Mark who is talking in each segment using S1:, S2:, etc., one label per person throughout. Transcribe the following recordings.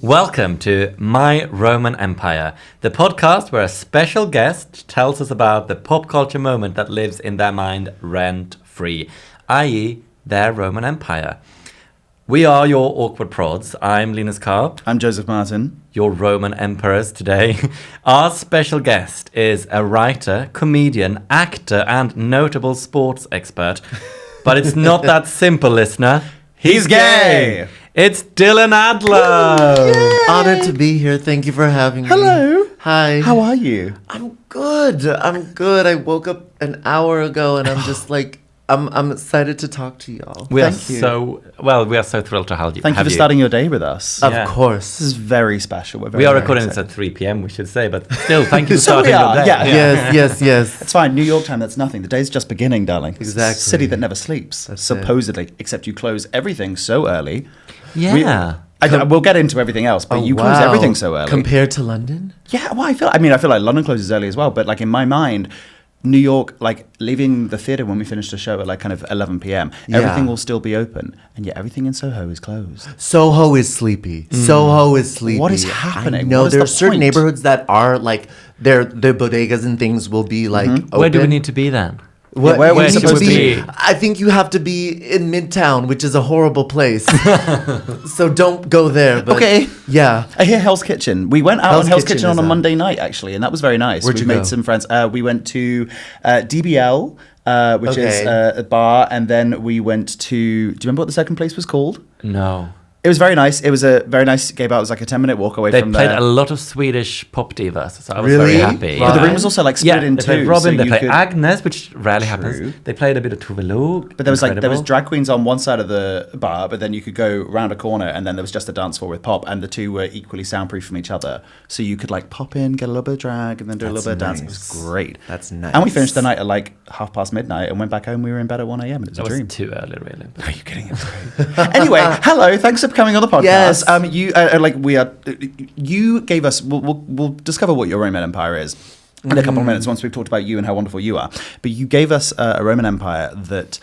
S1: Welcome to My Roman Empire, the podcast where a special guest tells us about the pop culture moment that lives in their mind rent-free, i.e. their Roman Empire. We are your Awkward Prods. I'm Linus Karp.
S2: I'm Joseph Martin.
S1: Your Roman emperors today. Our special guest is a writer, comedian, actor, and notable sports expert. But it's not that simple, listener. He's gay! It's Dylan Adler!
S3: Honored to be here. Thank you for having me.
S2: Hello.
S3: Hi.
S2: How are you?
S3: I'm good. I woke up an hour ago and I'm just like, I'm excited to talk to y'all.
S1: We are so thrilled to have you.
S2: Thank you for starting your day with us.
S3: Of course.
S2: This is very special.
S1: We are recording this at 3 p.m., we should say, but still, thank you for starting your day.
S2: Yeah.
S3: Yes.
S2: It's fine. New York time, that's nothing. The day's just beginning, darling.
S3: Exactly.
S2: It's a city that never sleeps, supposedly, except you close everything so early.
S1: Yeah.
S2: We'll get into everything else, but you close everything so early.
S3: Compared to London?
S2: Yeah, well, I feel like London closes early as well, but like in my mind, New York, like leaving the theatre when we finish the show at like kind of 11 p.m., everything will still be open, and yet everything in Soho is closed.
S3: Soho is sleepy. Soho is sleepy.
S2: What is happening?
S3: No, there are certain
S2: point?
S3: neighborhoods that are like, their bodegas and things will be like open.
S1: Where do we need to be then?
S3: Where
S1: we
S3: need
S1: supposed to be?
S3: I think you have to be in Midtown, which is a horrible place. So don't go there. But
S2: Okay.
S3: Yeah.
S2: I hear Hell's Kitchen. We went out on Hell's Kitchen on a
S3: is
S2: Monday night, actually, and that was very nice.
S3: Where'd you
S2: made
S3: go?
S2: some friends. We went to DBL, which is
S3: Okay.
S2: a bar, and then we went to... Do you remember what the second place was called?
S1: No.
S2: It was very nice. It was a very nice gay bar. It was like a 10-minute walk away
S1: They
S2: from
S1: played
S2: there.
S1: a lot of Swedish pop divas, so I was
S3: Really?
S1: very happy.
S2: But the room was also like split in
S1: they
S2: two.
S1: played Robin,
S2: so
S1: they
S2: you
S1: played
S2: could-
S1: Agnes, which rarely
S2: True.
S1: happens. They played a bit of Tove Lo.
S2: But there was drag queens on one side of the bar, but then you could go round a corner and then there was just a dance floor with pop, and the two were equally soundproof from each other. So you could like pop in, get a little bit of drag, and then do a little bit of dancing. It was great.
S3: That's nice.
S2: And we finished the night at like midnight and went back home. We were in bed at 1 a.m. and it was
S1: That
S2: a
S1: was
S2: dream.
S1: too early, really.
S2: Are you kidding? It was great. Anyway, hello. Thanks for coming on the podcast.
S3: Yes.
S2: You gave us. We'll discover what your Roman Empire is in a couple of minutes once we've talked about you and how wonderful you are. But you gave us a Roman Empire that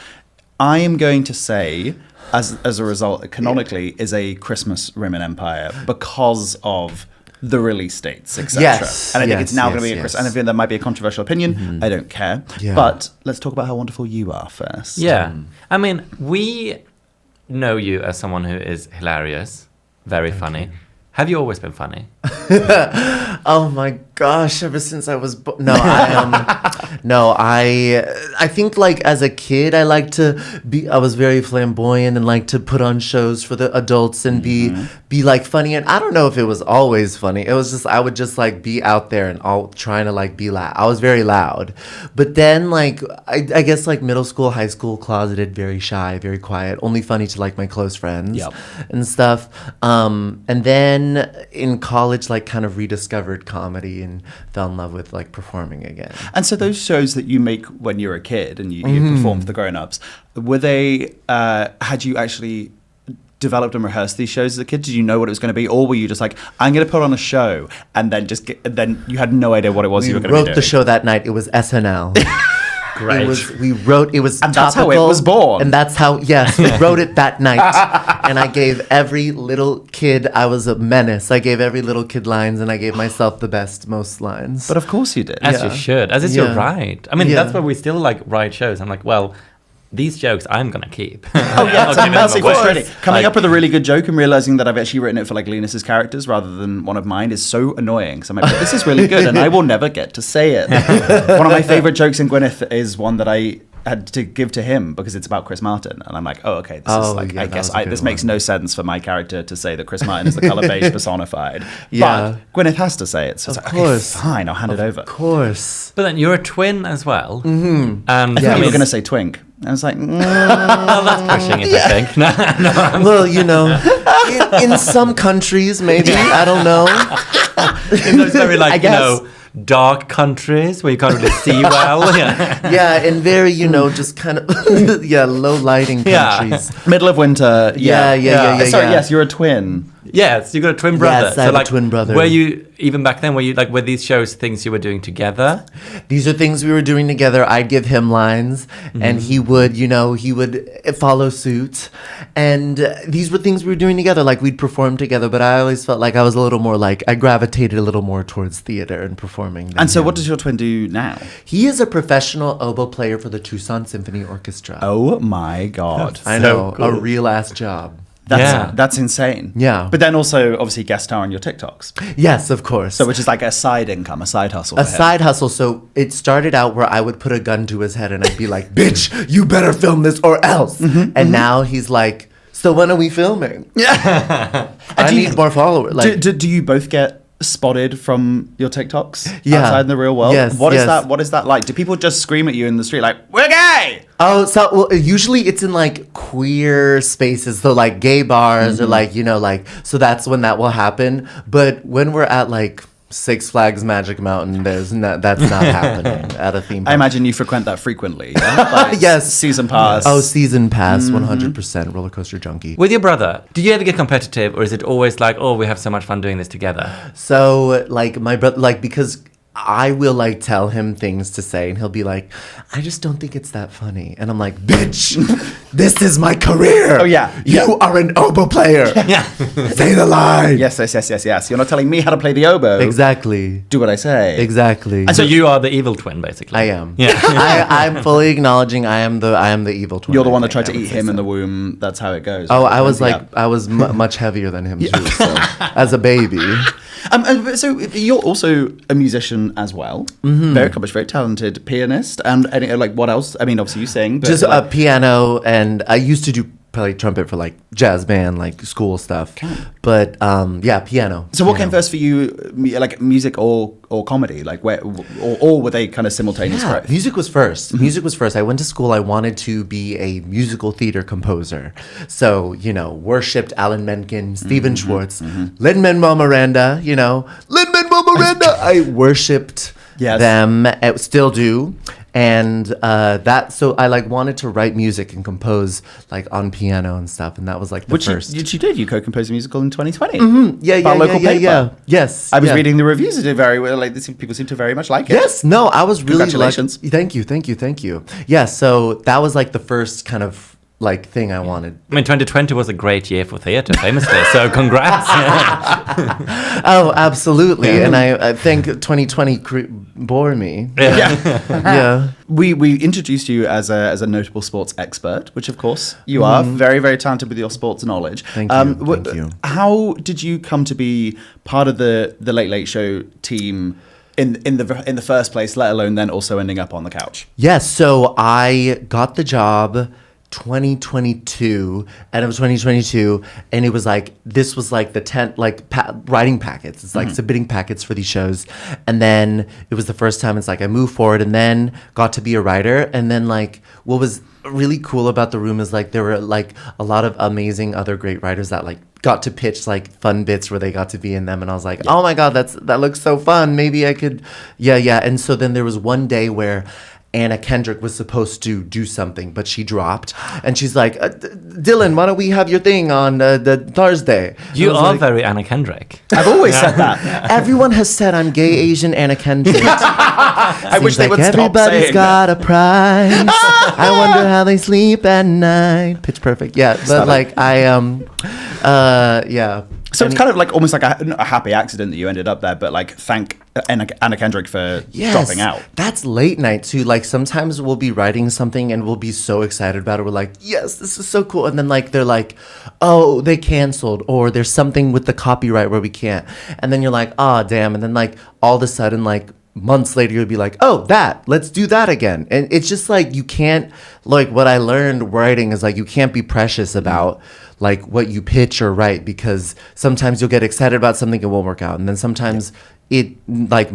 S2: I am going to say, as a result, canonically, is a Christmas Roman Empire because of the release dates, etc.
S3: Yes,
S2: And I think
S3: yes,
S2: it's now going to
S3: yes,
S2: be a Christmas.
S3: yes.
S2: And I think that might be a controversial opinion. I don't care.
S3: Yeah.
S2: But let's talk about how wonderful you are first.
S1: Yeah. I mean, we know you as someone who is hilarious, very funny. Have you always been funny?
S3: Oh my gosh! Ever since I was I think like as a kid I liked to be. I was very flamboyant and liked to put on shows for the adults and be like funny. And I don't know if it was always funny. It was just I would just like be out there and all trying to like be loud. I was very loud, but then like I guess like middle school, high school, closeted, very shy, very quiet, only funny to like my close friends and stuff. And then in college, like kind of rediscovered comedy and fell in love with like performing again.
S2: And so those shows that you make when you're a kid and you perform for the grown-ups, were they, had you actually developed and rehearsed these shows as a kid? Did you know what it was going to be? Or were you just like, I'm going to put on a show and then then you had no idea what it was you were going to be doing?
S3: We wrote the show that night. It was SNL.
S1: Great.
S3: It was
S2: and that's how it was born.
S3: And that's how, yes, we wrote it that night. And I gave every little kid, I was a menace. I gave every little kid lines and I gave myself the best, most lines.
S2: But of course you did.
S1: As you should. As is your right. I mean,
S3: Yeah.
S1: that's why we still like write shows. I'm like, well, these jokes I'm going to keep.
S2: Oh yeah, it's massive frustrating. Coming
S1: Like-
S2: up with a really good joke and realizing that I've actually written it for like Linus's characters rather than one of mine is so annoying. So I'm like, this is really good and I will never get to say it. One of my favorite jokes in Gwyneth is one that I had to give to him because it's about Chris Martin, and I'm like, oh, okay, this is like, I guess this makes no sense for my character to say that Chris Martin is the color beige personified.
S3: Yeah.
S2: But Gwyneth has to say it, so it's like, okay, fine, I'll hand it over.
S3: Of course.
S1: But then you're a twin as well. Mm-hmm. And
S2: I thought you were going to say twink. I was like,
S1: well, that's pushing it, I think. No.
S3: Well, you know, in some countries, maybe, I don't know.
S1: In those very, like, you know, dark countries where you can't really see well.
S3: Yeah, in very, you know, just kind of, low lighting countries.
S2: Middle of winter.
S3: Yeah.
S2: Sorry, yes, you're a twin.
S1: Yes, you got a twin brother.
S3: Yes, I have a twin brother.
S1: Were you, even back then, were these shows things you were doing together?
S3: These are things we were doing together. I'd give him lines, and he would follow suit. And these were things we were doing together. Like, we'd perform together, but I always felt like I was a little more like, I gravitated a little more towards theater and performing.
S2: And so
S3: him.
S2: what does your twin do now?
S3: He is a professional oboe player for the Tucson Symphony Orchestra.
S2: Oh my God.
S3: I know, a real ass job.
S2: That's insane.
S3: Yeah.
S2: But then also, obviously, guest star on your TikToks.
S3: Yes, of course.
S2: So which is like a side income, a side hustle.
S3: A side hustle. So it started out where I would put a gun to his head and I'd be like, bitch, you better film this or else. And now he's like, so when are we filming?
S2: Yeah.
S3: I need more followers. Like,
S2: do you both get spotted from your TikToks
S3: Yeah.
S2: outside in the real world?
S3: Yes,
S2: What is
S3: yes.
S2: that? What is that like? Do people just scream at you in the street like, we're gay?
S3: oh, so usually it's in like queer spaces. So like gay bars or like, so that's when that will happen. But when we're at like Six Flags Magic Mountain, that's not happening at a theme park.
S2: I imagine you frequent that frequently. Yeah? Like
S3: Yes.
S2: Season pass.
S3: Oh, season pass, 100% roller coaster junkie.
S1: With your brother, do you ever get competitive, or is it always like, oh, we have so much fun doing this together?
S3: So like my brother, like because I will like tell him things to say and he'll be like, I just don't think it's that funny. And I'm like, bitch, this is my career.
S2: Oh, yeah.
S3: You are an oboe player.
S1: Yeah.
S3: Say the line.
S2: Yes. You're not telling me how to play the oboe.
S3: Exactly.
S2: Do what I say.
S3: Exactly.
S1: So you are the evil twin, basically.
S3: I am.
S1: Yeah.
S3: I'm fully acknowleding I am the evil twin.
S2: You're the one that
S3: I
S2: tried to
S3: would
S2: eat
S3: say
S2: him
S3: so.
S2: in the womb. That's how it goes.
S3: Oh,
S2: right?
S3: I was
S2: Yeah.
S3: like, I was much heavier than him too. So, as a baby.
S2: So you're also a musician as well. Very accomplished, very talented pianist. And like, what else? I mean, obviously you sing. But
S3: Just
S2: like,
S3: piano, and I used to play trumpet for like jazz band, like school stuff. But piano.
S2: So what
S3: piano.
S2: came first for you, like music or comedy? Like where, or were they kind of simultaneous growth?
S3: Music was first. Music was first. I went to school. I wanted to be a musical theater composer. So, worshipped Alan Menken, Stephen Schwartz, Lin-Manuel Miranda, Lin-Manuel Miranda. I worshipped them, still do. And so I like wanted to write music and compose like on piano and stuff, and that was like the first.
S2: Which you did. You co-composed a musical in 2020.
S3: Yeah. Yes,
S2: I was reading the reviews. It did very well. Like people seem to very much like it.
S3: Yes, no, I was really
S2: Congratulations.
S3: Thank you. Yeah, so that was like the first kind of like thing I wanted.
S1: I mean, 2020 was a great year for theatre, famously. So congrats.
S3: Oh, absolutely. And I think 2020 bore me. Yeah.
S2: We introduced you as a notable sports expert, which of course you are. Very, very talented with your sports knowledge.
S3: Thank you.
S2: How did you come to be part of the Late Late Show team in the first place, let alone then also ending up on the couch?
S3: Yes, so I got the job 2022, and it was 2022, and it was like, this was like the 10th, like writing packets. It's like submitting packets for these shows. And then it was the first time it's like I moved forward and then got to be a writer. And then like what was really cool about the room is like there were like a lot of amazing other great writers that like got to pitch like fun bits where they got to be in them, and I was like, oh my God, that looks so fun. Maybe I could, yeah. And so then there was one day where Anna Kendrick was supposed to do something, but she dropped. And she's like, Dylan, why don't we have your thing on the Thursday?
S1: You
S3: And I was
S1: are
S3: like,
S1: very Anna Kendrick.
S2: I've always said that.
S3: everyone has said I'm gay Asian Anna Kendrick.
S2: I wish they
S3: like
S2: would stop
S3: everybody's
S2: saying
S3: got a price. I wonder how they sleep at night. Pitch Perfect. Yeah, but like I yeah.
S2: So it's kind of like almost like a happy accident that you ended up there, but like thank Anna Kendrick for dropping out.
S3: That's late night too. Like sometimes we'll be writing something and we'll be so excited about it. We're like, yes, this is so cool. And then like they're like, oh, they canceled, or there's something with the copyright where we can't. And then you're like, oh damn. And then like all of a sudden like months later you'll be like, oh, let's do that again. And it's just like you can't, like what I learned writing is like you can't be precious about like what you pitch or write, because sometimes you'll get excited about something, it won't work out, and then sometimes it like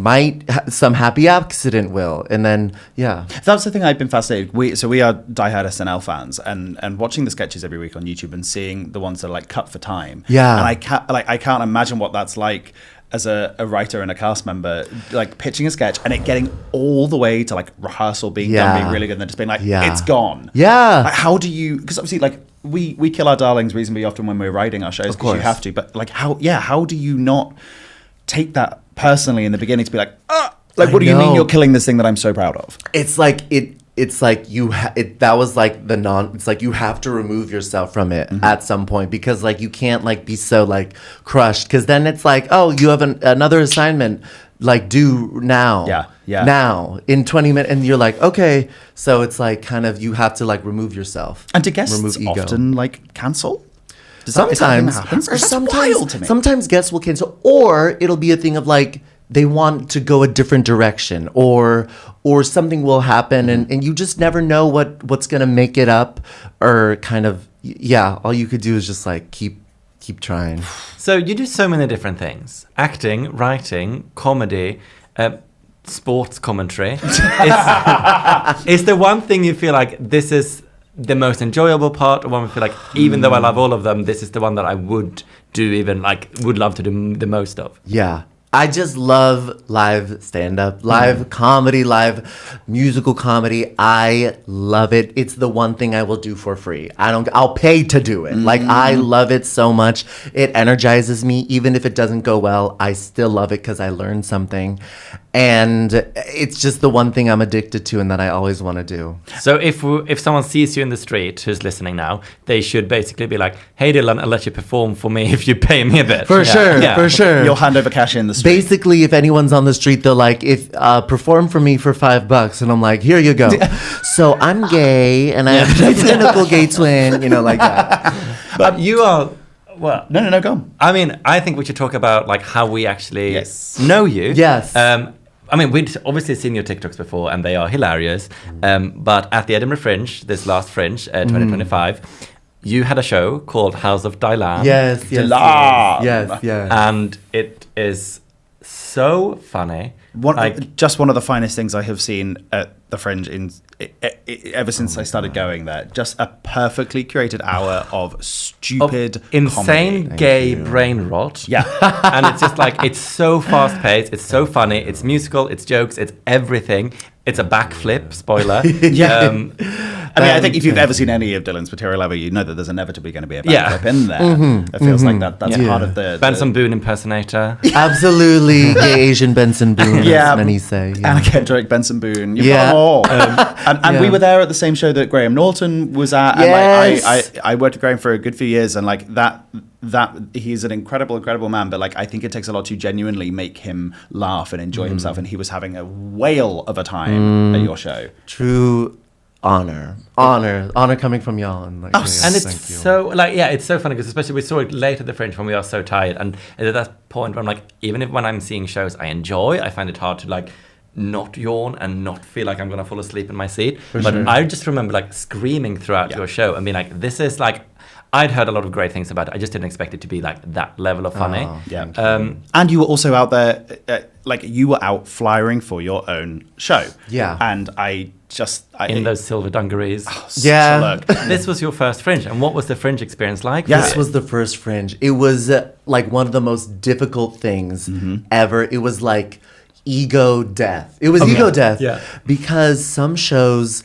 S3: some happy accident will, and then
S2: That's the thing I've been fascinated. We are diehard SNL fans, and watching the sketches every week on YouTube and seeing the ones that are like cut for time.
S3: Yeah.
S2: And I can't imagine what that's like as a writer and a cast member, like pitching a sketch and it getting all the way to like rehearsal being done, being really good, and then just being like, it's gone.
S3: Yeah.
S2: Like, how do you? Because obviously, like we kill our darlings reasonably often when we're writing our shows because you have to. But like, how do you not take that personally in the beginning to be like, like, what do you mean you're killing this thing that I'm so proud of?
S3: It's like It's like that was like it's like you have to remove yourself from it at some point, because like you can't like be so like crushed, because then it's like, oh, you have another assignment, like do now.
S2: Yeah.
S3: Now in 20 minutes, and you're like, okay. So it's like kind of, you have to like remove yourself.
S2: And do guests often like cancel?
S3: Sometimes, sometimes guests will cancel, or it'll be a thing of like, they want to go a different direction, or something will happen, and you just never know what's gonna make it up, or kind of, all you could do is just like keep trying.
S1: So you do so many different things: acting, writing, comedy, sports commentary. Is there one thing you feel like this is the most enjoyable part, or one you feel like, even though I love all of them, this is the one that I would love to do the most of?
S3: Yeah. I just love live stand-up, live comedy, live musical comedy. I love it. It's the one thing I will do for free. I'll pay to do it. Like, I love it so much. It energizes me. Even if it doesn't go well, I still love it because I learned something. And it's just the one thing I'm addicted to and that I always want to do.
S1: So if someone sees you in the street who's listening now, they should basically be like, hey, Dylan, I'll let you perform for me if you pay me a bit.
S3: For sure.
S2: You'll hand over cash in the street.
S3: Basically, if anyone's on the street, they're like, if perform for me for $5. And I'm like, here you go. So I'm gay and I have an identical gay twin, like that.
S1: But you are... Well,
S2: no, go on.
S1: I mean, I think we should talk about like how we actually know you.
S3: Yes.
S1: I mean, we'd obviously seen your TikToks before, and they are hilarious. But at the Edinburgh Fringe, this last Fringe, 2025, you had a show called House of Dylan.
S3: Yes.
S1: And it is so funny.
S2: Just one of the finest things I have seen at the Fringe ever since I started going there. Just a perfectly curated hour of stupid,
S1: insane,
S2: comedy.
S1: gay brain rot.
S2: Yeah.
S1: And it's just like, it's so fast paced, it's so funny, it's musical, it's jokes, it's everything. It's a backflip, spoiler.
S2: I think if you've ever seen any of Dylan's material ever, you know that there's inevitably going to be a backflip in there. It feels like that's part of the...
S1: Benson Boone impersonator.
S3: Absolutely. Gay Asian Benson Boone, as many say.
S2: Anna Kendrick, Benson Boone. You've got them all. And we were there at the same show that Graham Norton was at.
S3: Yes.
S2: And I worked with Graham for a good few years, and like that he's an incredible man, but like I think it takes a lot to genuinely make him laugh and enjoy himself, and he was having a whale of a time at your show.
S3: True honor coming from y'all, and like,
S1: and it's so like, it's so funny because especially we saw it late at the Fringe when we are so tired, and at that point where I'm like, even if when I'm seeing shows I enjoy, I find it hard to like not yawn and not feel like I'm gonna fall asleep in my seat. I just remember like screaming throughout your show and being like, this is like, I'd heard a lot of great things about it. I just didn't expect it to be like that level of funny.
S2: And you were also out there, like you were out flyering for your own show. Yeah. And in
S1: those silver dungarees. This was your first Fringe. And what was the Fringe experience like?
S3: This was the first Fringe. It was like one of the most difficult things ever. It was like ego death. It was ego death. Yeah. Because some shows...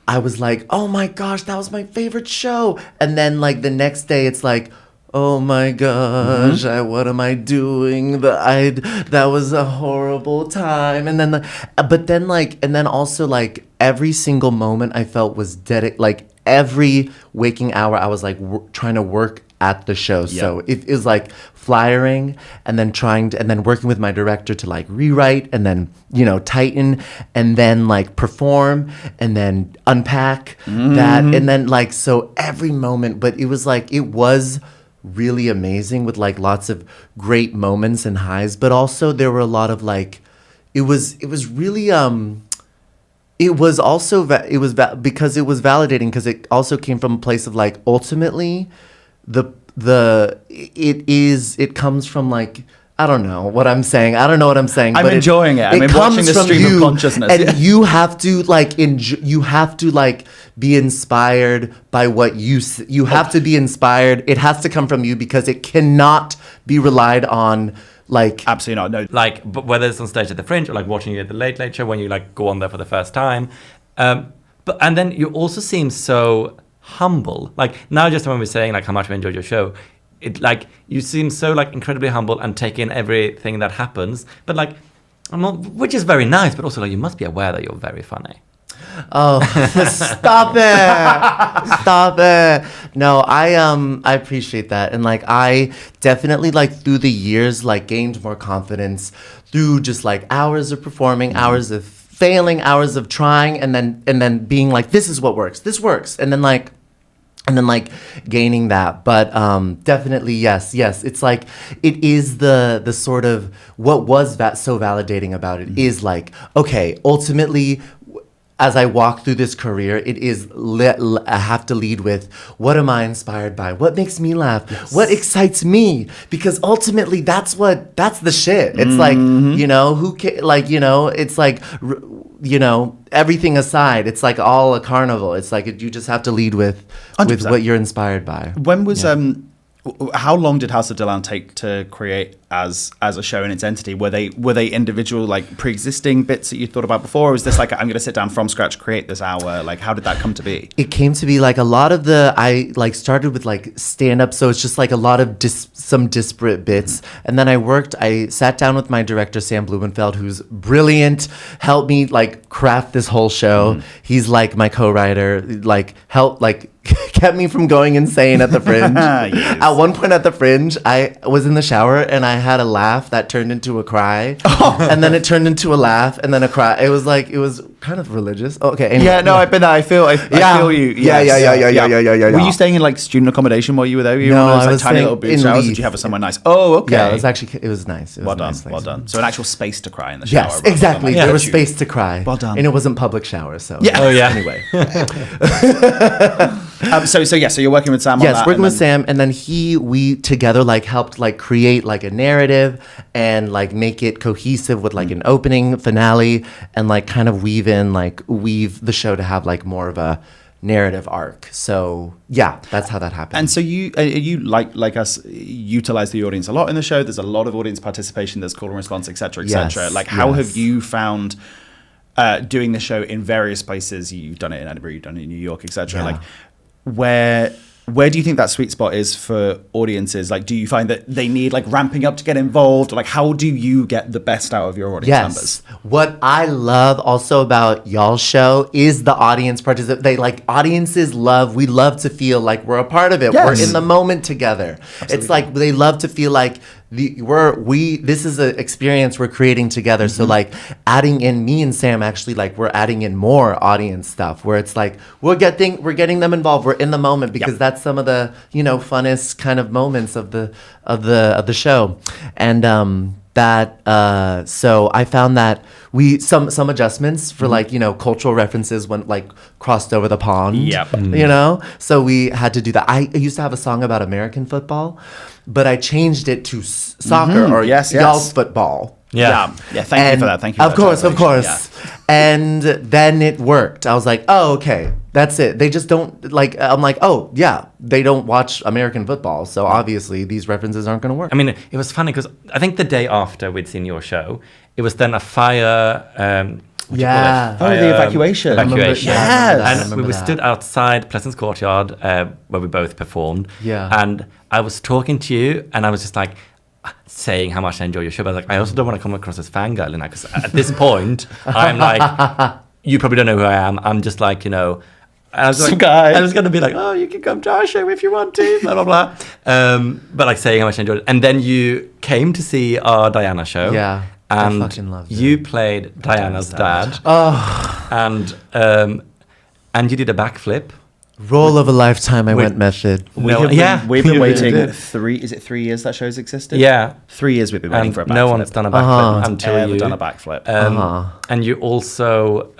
S3: I was like, oh my gosh, that was my favorite show. And then like the next day it's like, oh my gosh, what am I doing? That was a horrible time. And then, and then also like every single moment I felt was like every waking hour I was like trying to work at the show. So it was like flyering and then and then working with my director to like rewrite and then, tighten and then like perform and then unpack that. And then like, so every moment, but it was really amazing with like lots of great moments and highs, but also there were a lot of like, it was really, it was because it was validating because it also came from a place of like, ultimately it comes from like, I don't know what I'm saying. I'm
S2: enjoying it. I'm watching the stream of consciousness.
S3: And you have to like you have to like be inspired by what you have to be inspired. It has to come from you because it cannot be relied on. Like
S2: absolutely not. No.
S1: Like, but whether it's on stage at the Fringe or like watching you at the Late Late Show when you like go on there for the first time, and then you also seem so humble. Like now, just when we're saying like how much we enjoyed your show, it like you seem so like incredibly humble and take in everything that happens. But like, which is very nice. But also like you must be aware that you're very funny.
S3: Oh, stop it. Stop it. No, I appreciate that. And like I definitely like through the years like gained more confidence through just like hours of performing, hours of failing, hours of trying, and then being like, this is what works. This works. And then like gaining that. But definitely yes. It's like it is the sort of what was so validating about it is like, okay, ultimately as I walk through this career, it is I have to lead with what am I inspired by? What makes me laugh? Yes. What excites me? Because ultimately, that's the shit. It's like, you know, it's like, you know, everything aside, it's like all a carnival. It's like you just have to lead with 100%. What you're inspired by.
S2: When was how long did House of Dylan take to create as a show in its entity? Were they individual like pre-existing bits that you thought about before, or was this like I'm going to sit down from scratch, create this hour? Like how did that come to be?
S3: It came to be like a lot of I like started with like stand up, so it's just like a lot of some disparate bits, and then I sat down with my director Sam Blumenfeld, who's brilliant, helped me like craft this whole show. He's like my co-writer, like helped like kept me from going insane at the Fringe. Yes. At one point at the Fringe, I was in the shower and I had a laugh that turned into a cry, and then it turned into a laugh and then a cry. It was kind of religious. Okay. Anyway.
S2: Yeah, no, I've been there. I feel you. Yes.
S3: Yeah.
S2: Were you staying in like student accommodation while you were there?
S3: No,
S2: I was
S3: like
S2: tiny little booth showers. Did you have somewhere nice? Oh, okay.
S3: Yeah, it was nice. It was
S2: well done.
S3: Nice
S2: well done. So an actual space to cry in the shower.
S3: Yes, exactly. There was space to cry.
S2: Well done.
S3: And it wasn't public showers, so.
S2: Yeah.
S1: Oh yeah.
S3: Anyway.
S2: So you're working with Sam on that?
S3: Yes, working with Sam, and then we together like helped like create like a narrative and like make it cohesive with like an opening, finale, and like kind of weave the show to have like more of a narrative arc. So yeah, that's how that happened.
S2: And so you like us utilize the audience a lot in the show. There's a lot of audience participation. There's call and response, etc., etc. Like how have you found doing the show in various places? You've done it in Edinburgh, you've done it in New York, etc.
S3: Yeah.
S2: Like where do you think that sweet spot is for audiences? Like, do you find that they need like ramping up to get involved? Like, how do you get the best out of your audience members?
S3: What I love also about y'all's show is the audience participation. We love to feel like we're a part of it. Yes. We're in the moment together. Absolutely. It's like they love to feel like this is an experience we're creating together. Mm-hmm. So like adding in me and Sam, actually like we're adding in more audience stuff where it's like we're getting them involved. We're in the moment because that's some of the, you know, funnest kind of moments of the show. And so I found that some adjustments for like, you know, cultural references went like crossed over the pond.
S2: Yep.
S3: You know? So we had to do that. I used to have a song about American football, but I changed it to soccer or y'all's football.
S2: Yeah. Thank you for that. Thank you.
S3: Of course. Yeah. And then it worked. I was like, oh, okay, that's it. They just don't like. I'm like, oh yeah, they don't watch American football, so obviously these references aren't going to work.
S1: I mean, it was funny because I think the day after we'd seen your show, it was then a fire.
S2: The evacuation.
S1: Yes. And we stood outside Pleasance Courtyard where we both performed.
S3: Yeah.
S1: And I was talking to you, and I was just like saying how much I enjoy your show. But I was like, I also don't want to come across as fangirl, because at this point, I'm like, you probably don't know who I am. I'm just like, you know. I was like, I was going to be like, oh, you can come to our show if you want to, blah, blah, blah. But like saying how much I enjoyed it. And then you came to see our Diana show.
S3: Yeah.
S1: And
S3: I fucking loved it.
S1: You played Diana's dad.
S3: Oh.
S1: And you did a backflip.
S3: Role of a lifetime, I went method.
S2: We've been waiting 3 years that show's existed?
S1: Yeah.
S2: 3 years we've been waiting for a backflip.
S1: No one's done a backflip until you.
S2: done a backflip.
S1: And you also,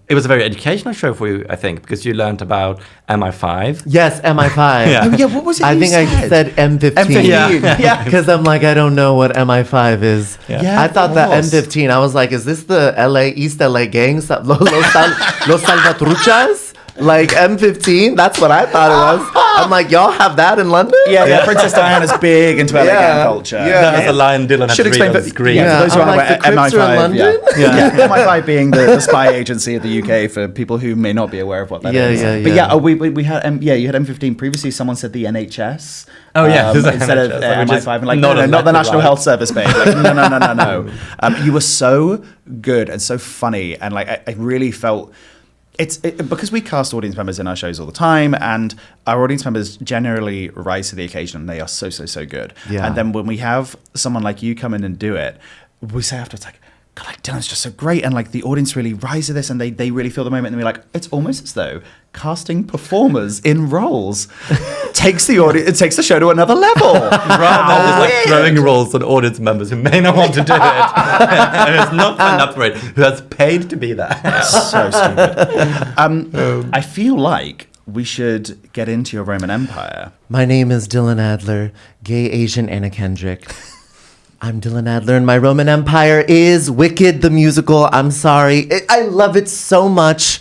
S1: it was a very educational show for you, I think, because you learned about MI5.
S3: Yes, MI5.
S2: Yeah. Oh, yeah, what was it
S3: I said M15.
S2: M15.
S3: Yeah. Because I'm like, I don't know what MI5 is.
S2: Yeah,
S3: I thought that M15, I was like, is this the East LA gang? Los Salvatruchas? Like M15? That's what I thought it was. I'm like, y'all have that in London?
S2: Yeah, Princess Diana's big into LA gang culture.
S3: Yeah.
S1: That's a line Dylan had
S2: Should
S1: to read
S2: explain
S1: on
S2: for
S1: the screen.
S2: for those who
S3: I'm
S2: aren't
S3: like,
S2: aware,
S3: the Crips are in London?
S2: Yeah, MI5 being the spy agency of the UK for people who may not be aware of what that is. But we had you had M15 previously. Someone said the NHS.
S1: Oh yeah,
S2: instead of MI5, and like no, not the National Health Service, babe. Like, no. You were so good and so funny, and like I really felt. Because we cast audience members in our shows all the time, and our audience members generally rise to the occasion, and they are so good.
S3: Yeah.
S2: And then when we have someone like you come in and do it, we say afterwards, like, God, like Dylan's just so great, and like the audience really rise to this, and they really feel the moment, and we're like, it's almost as though casting performers in roles takes the show to another level.
S1: Rather than just like throwing roles on audience members who may not want to do it. And it's not signed up for it, who has paid to be there.
S2: So stupid. I feel like we should get into your Roman Empire.
S3: My name is Dylan Adler, gay Asian Anna Kendrick. I'm Dylan Adler, and my Roman Empire is Wicked the musical. I'm sorry, I love it so much.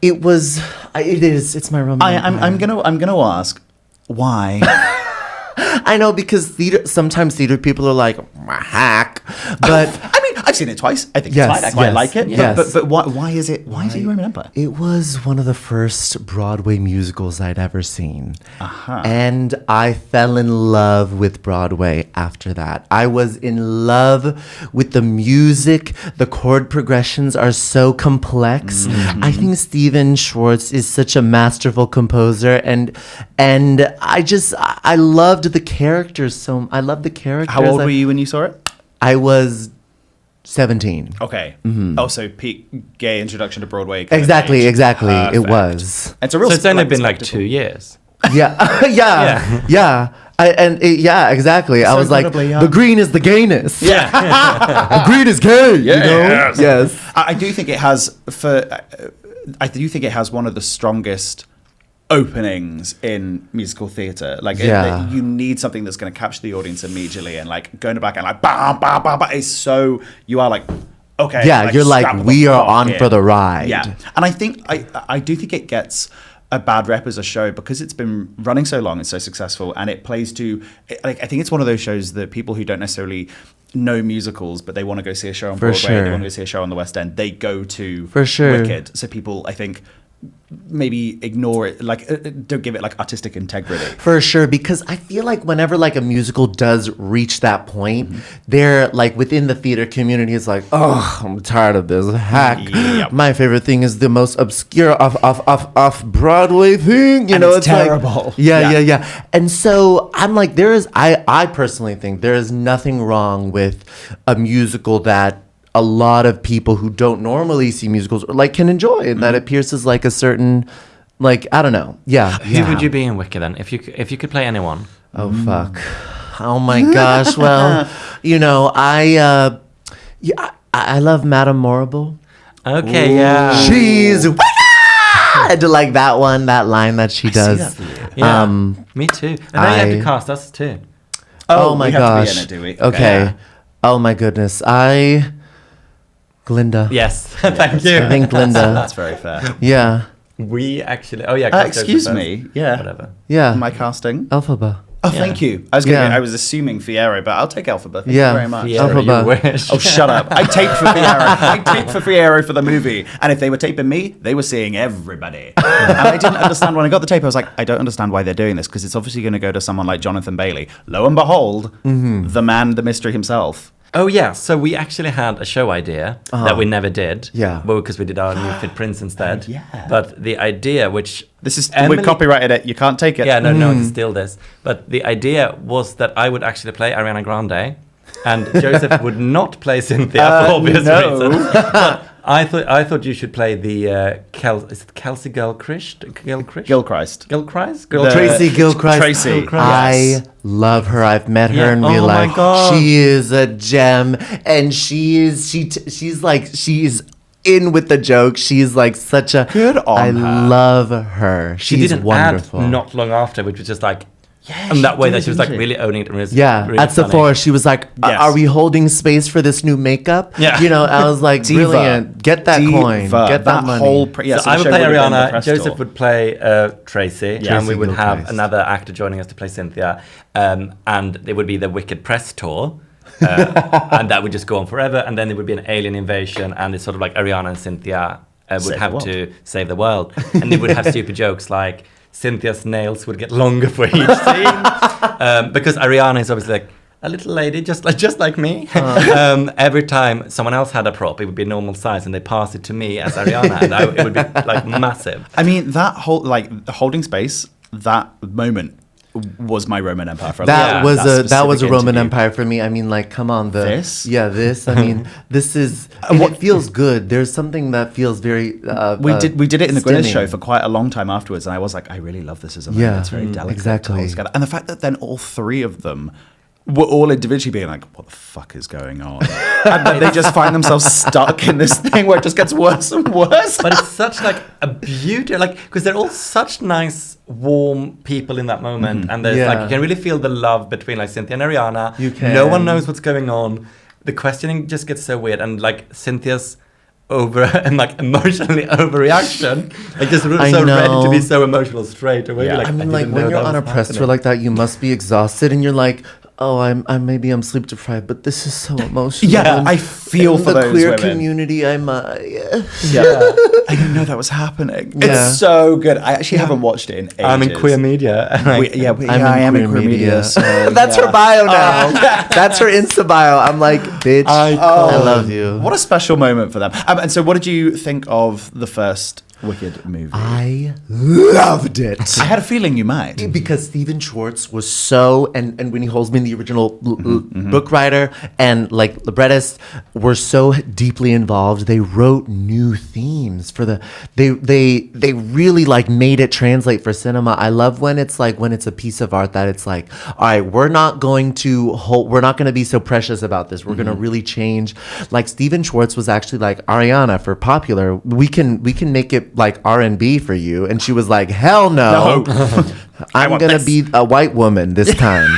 S3: It's my Roman Empire.
S2: I'm gonna ask why.
S3: I know, because sometimes theater people are like, hack, but
S2: I mean, I've seen it twice. I think
S3: Yes,
S2: it's fine. I quite
S3: yes,
S2: like it.
S3: yes.
S2: But why is it your Roman Empire?
S3: it was one of the first Broadway musicals I'd ever seen. And I fell in love with Broadway after that. I was in love with the music. The chord progressions are so complex. I think Stephen Schwartz is such a masterful composer, and I loved the characters I loved the characters.
S2: How old were you when you saw it?
S3: I was 17.
S2: Okay. Also, peak gay introduction to Broadway.
S3: Exactly. It
S2: Perfect.
S3: was.
S2: It's a real.
S1: So it's only been like
S2: spectacle.
S1: 2 years.
S3: Yeah. Yeah. Exactly. I was like,
S2: incredibly young.
S3: the green is the gayness.
S1: Yeah.
S3: The green is gay. You know? Yes.
S2: I do think it has one of the strongest openings in musical theatre. Like, you need something that's going to capture the audience immediately, and like going back and like bam, bam, bam, bam. It's so you are like, okay,
S3: Yeah, you're like,
S2: strap the
S3: we are
S2: fuck
S3: on
S2: in.
S3: for the ride.
S2: Yeah, and I think I do think it gets a bad rep as a show because it's been running so long and so successful, and it plays to. I think it's one of those shows that people who don't necessarily know musicals, but they want to go see a show on Broadway,
S3: sure.
S2: they want to go see a show on the West End, they go to
S3: For sure.
S2: Wicked. So people, I think, maybe ignore it, like don't give it like artistic integrity.
S3: For sure, because I feel like whenever like a musical does reach that point, they're like within the theater community is like, oh, I'm tired of this hack.
S2: Yep.
S3: My favorite thing is the most obscure off Broadway thing. You
S2: And
S3: know,
S2: it's
S3: like-
S2: terrible.
S3: Yeah. And so I'm like, I personally think there is nothing wrong with a musical that a lot of people who don't normally see musicals like can enjoy, and that it pierces like a certain, like, I don't know. Yeah.
S1: Who would you be in Wicked then? If you could play anyone?
S3: Oh fuck. Oh my gosh. Well, you know, I love Madame Morrible.
S1: Okay, yeah.
S3: She's I do like that line that she does.
S1: Yeah, me too. And then you have to cast us too.
S3: Oh my
S2: we have
S3: gosh.
S2: to be in it, do we?
S3: Okay.
S2: Yeah.
S3: Oh my goodness. Glinda.
S1: Yes, thank you.
S3: I think Glinda.
S2: That's very fair.
S3: Yeah.
S1: We actually. Oh yeah. cast
S2: Excuse
S1: Joseph
S2: me.
S1: first.
S2: Yeah.
S1: Whatever.
S3: Yeah.
S2: Am I casting?
S3: Elphaba.
S2: Oh, thank you. I was assuming Fiero, but I'll take Elphaba. Thank you very much.
S1: Fiero, you
S3: Elphaba.
S1: wish.
S2: Oh, shut up. I taped for Fiero. I taped for Fiero for the movie. And if they were taping me, they were seeing everybody. And I didn't understand when I got the tape. I was like, I don't understand why they're doing this, because it's obviously going to go to someone like Jonathan Bailey. Lo and behold, the man, the mystery himself.
S1: Oh yeah, so we actually had a show idea that we never did.
S3: Yeah.
S1: Well, because we did our New Fit Prince instead.
S2: Yeah.
S1: But the idea, which
S2: This is
S1: Emily-
S2: we copyrighted it. You can't take it.
S1: Yeah, no, it's still this. But the idea was that I would actually play Ariana Grande, and Joseph would not play Cynthia for obvious reasons. But I thought you should play the is it Kelsey Gilchrist?
S2: Gilchrist.
S1: Gilchrist?
S3: Tracy Gilchrist.
S2: Tracy.
S3: I love her. I've met her
S1: Yeah.
S3: in
S1: Oh
S3: real
S1: my
S3: life.
S1: God.
S3: She is a gem, and she's in with the joke. She's like such a
S2: Good on
S3: I
S2: her.
S3: love her.
S1: She
S3: She's
S1: did an
S3: wonderful.
S1: ad not long after, which was just like, And that way that she was like
S2: didn't she?
S1: really owning it. And it was
S3: Yeah,
S1: really
S3: at
S1: funny.
S3: Sephora, she was like,
S2: Yes.
S3: "Are we holding space for this new makeup?"
S1: Yeah.
S3: You know, I was like,
S2: Diva.
S3: "Brilliant! Get that coin,
S2: Diva.
S3: get that money."
S2: whole
S1: So I would
S2: the
S1: play
S2: show would have been the
S1: Ariana,
S2: press
S1: Joseph
S2: tour.
S1: would play Tracy, and
S3: Tracy
S1: we would have
S3: Gilchrist.
S1: another actor joining us to play Cynthia, and it would be the Wicked press tour, and that would just go on forever, and then there would be an alien invasion, and it's sort of like Ariana and Cynthia would
S2: Save the
S1: have
S2: world.
S1: to save the world, and they would have stupid jokes like Cynthia's nails would get longer for each scene, because Ariana is obviously like a little lady, just like me. Every time someone else had a prop, it would be a normal size, and they pass it to me as Ariana, and it would be like massive.
S2: I mean, that whole like holding space, that moment was my Roman Empire for a
S3: That
S2: long
S3: was
S2: time.
S3: a that was a
S2: specific
S3: Roman
S2: interview.
S3: Empire for me. I mean, like, come on,
S2: This?
S3: I mean, this is and it feels good. There's something that feels very.
S2: We did it in the Gwyneth
S3: stimming.
S2: show for quite a long time afterwards, and I was like, I really love this as a moment.
S3: Yeah,
S2: It's very delicate,
S3: exactly.
S2: to hold together. And the fact that then all three of them were all individually being like, what the fuck is going on? And then they just find themselves stuck in this thing where it just gets worse and worse.
S1: But it's such like a beauty, like because they're all such nice, warm people in that moment, and there's like
S3: Yeah.
S1: you can really feel the love between like Cynthia and Ariana.
S3: You can.
S1: No one knows what's going on. The questioning just gets so weird, and like Cynthia's over and like emotionally overreaction, like just
S3: I
S1: so ready to
S3: know.
S1: be so emotional straight away.
S2: Yeah.
S1: Like,
S3: I mean, like
S1: didn't
S3: when
S1: know
S3: you're
S1: that
S3: on a
S1: was
S3: press tour
S1: happening.
S3: like that, you must be exhausted, and you're like, "Oh, I'm sleep deprived, but this is so emotional."
S2: Yeah,
S3: And
S2: I feel
S3: in
S2: for
S3: the
S2: those
S3: queer
S2: women.
S3: community. I'm
S2: Yeah. I didn't know that was happening.
S3: Yeah.
S2: It's so good. I actually haven't watched it in ages.
S1: I'm in queer media. and, like,
S2: I am in queer media. So,
S3: That's her
S2: yeah.
S3: bio now. That's her Insta bio. I'm like, bitch, I love you.
S2: What a special moment for them. And so, what did you think of the first Wicked movie?
S3: I loved it.
S2: I had a feeling you might.
S3: Because Stephen Schwartz was so, and when he holds me, the original book writer and like librettist were so deeply involved. They wrote new themes for the. They really like made it translate for cinema. I love when it's like when it's a piece of art that it's like, all right, we're not going to be so precious about this. We're going to really change. Like Stephen Schwartz was actually like, Ariana, for popular, we can make it like R&B for you, and she was like, hell no. I'm
S2: want
S3: gonna
S2: this.
S3: be a white woman this time.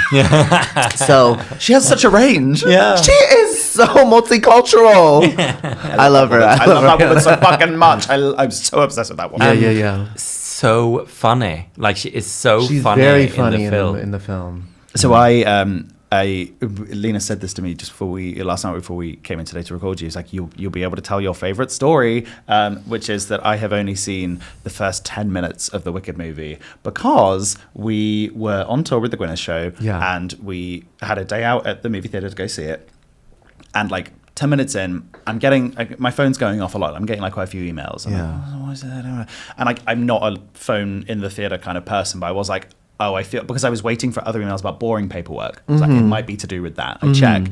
S3: So
S2: She has such a range.
S1: Yeah.
S3: she is so multicultural. I love her.
S2: I love that woman so fucking much. I'm so obsessed with that woman.
S3: Yeah.
S1: so funny. Like she is so
S3: She's
S1: funny,
S3: very funny
S1: in the film.
S3: in the film.
S2: So Lena said this to me just last night before we came in today to record you. It's like you'll be able to tell your favorite story, which is that I have only seen the first 10 minutes of the Wicked movie because we were on tour with the Gwyneth show, and we had a day out at the movie theater to go see it, and like 10 minutes in, I'm getting my phone's going off a lot. I'm getting like quite a few emails. And what is that? And like I'm not a phone in the theater kind of person, but I was like, oh, I feel, because I was waiting for other emails about boring paperwork. I was like, it might be to do with that. I check,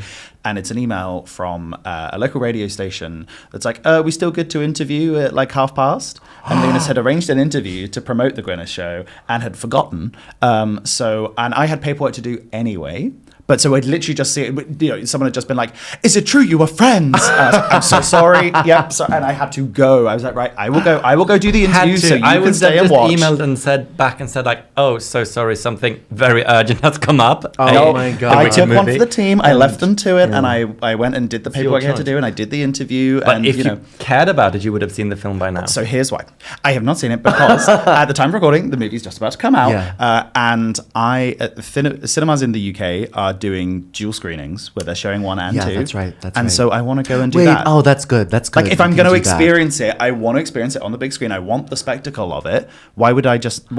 S2: and it's an email from a local radio station that's like, we still good to interview at like past?" And Luna had arranged an interview to promote the Gwyneth show and had forgotten. And I had paperwork to do anyway. But so I'd literally just see it, someone had just been like, "Is it true you were friends?" I'm so sorry. Yep. So, and I had to go. I was like, right, I will go do the interview so you
S1: I
S2: can
S1: would
S2: stay
S1: have
S2: and
S1: just
S2: watch.
S1: emailed and said like, "Oh, so sorry, something very urgent has come up."
S3: Oh my God.
S2: I
S1: Wicked
S2: took one
S1: movie.
S2: for the team. I left them to it, and I went and did the
S1: your
S2: paperwork I had to
S1: choice.
S2: do, and I did the interview.
S1: But
S2: and
S1: if you cared about it, you would have seen the film by now.
S2: so here's why. I have not seen it because at the time of recording, the movie's just about to come out.
S3: Yeah.
S2: And cinemas in the UK are doing dual screenings where they're showing 1 and 2.
S3: Yeah, that's right.
S2: And so I want to go and do
S3: Wait,
S2: that.
S3: oh, that's good. That's good.
S2: Like if
S3: You
S2: I'm
S3: can
S2: going to
S3: do that.
S2: experience it, I want to experience it on the big screen. I want the spectacle of it. Why wouldn't I just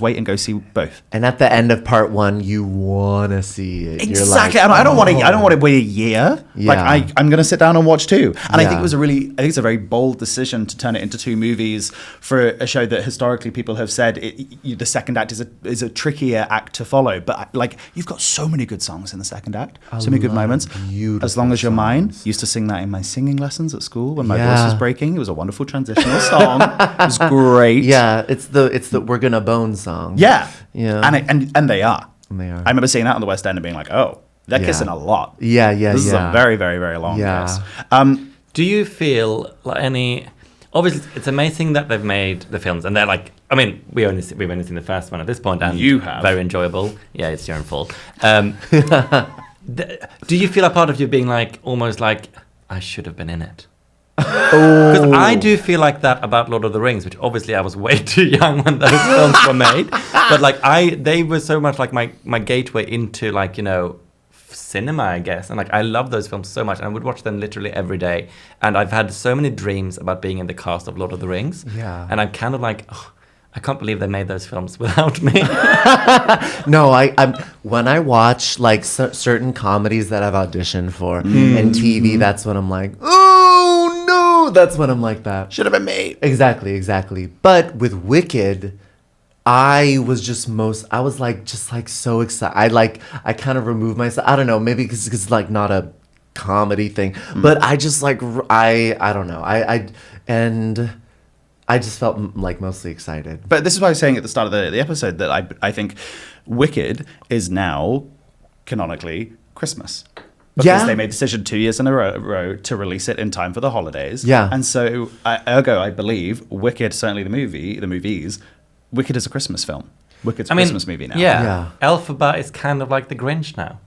S2: wait and go see both?
S3: And at the end of part 1, you want to see it.
S2: Exactly.
S3: You're like,
S2: I don't want to wait a year. Like
S3: Yeah.
S2: I'm going to sit down and watch 2. And I think
S3: Yeah.
S2: it's a very bold decision to turn it into 2 movies for a show that historically people have said the second act is a trickier act to follow. But like you've got so many good songs in the second act, so many good moments.
S3: beautiful
S2: As Long as You're Mine.
S3: songs.
S2: Used to sing that in my singing lessons at school when my
S3: Yeah.
S2: voice was breaking. It was a wonderful transitional song. It was great.
S3: Yeah, it's the We're Gonna Bone song.
S2: Yeah.
S3: Yeah.
S2: And they are.
S3: And they are.
S2: I remember seeing that on the West End and being like, oh, they're
S3: Yeah.
S2: kissing a lot.
S3: Yeah.
S2: This is a very, very, very long
S3: Yeah.
S2: kiss.
S1: Do you feel like any obviously it's amazing that they've made the films, and they're like, I mean, we've only seen the first one at this point, and
S2: You have.
S1: very enjoyable. Yeah, it's your own fault. Do you feel a part of you being like almost like I should have been in it? Because I do feel like that about Lord of the Rings, which obviously I was way too young when those films were made. But like they were so much like my gateway into like, you know, cinema, I guess. And like I love those films so much, and I would watch them literally every day. And I've had so many dreams about being in the cast of Lord of the Rings.
S3: Yeah.
S1: And I'm kind of like, oh, I can't believe they made those films without me.
S3: No, I'm when I watch like certain comedies that I've auditioned for and TV, that's when I'm like, oh no, that's when I'm like that.
S2: Should have been me.
S3: Exactly. But with Wicked, I was like so excited. I kind of removed myself. I don't know, maybe because it's like not a comedy thing, but I just like I don't know. I just felt like mostly excited.
S2: But this is why I was saying at the start of the episode that I think Wicked is now canonically Christmas. Because they made the decision 2 years in a row to release it in time for the holidays.
S3: Yeah.
S2: And so, ergo, I believe Wicked, certainly the movies, Wicked is a Christmas film. Wicked's a Christmas movie now.
S1: Yeah. Elphaba is kind of like the Grinch now.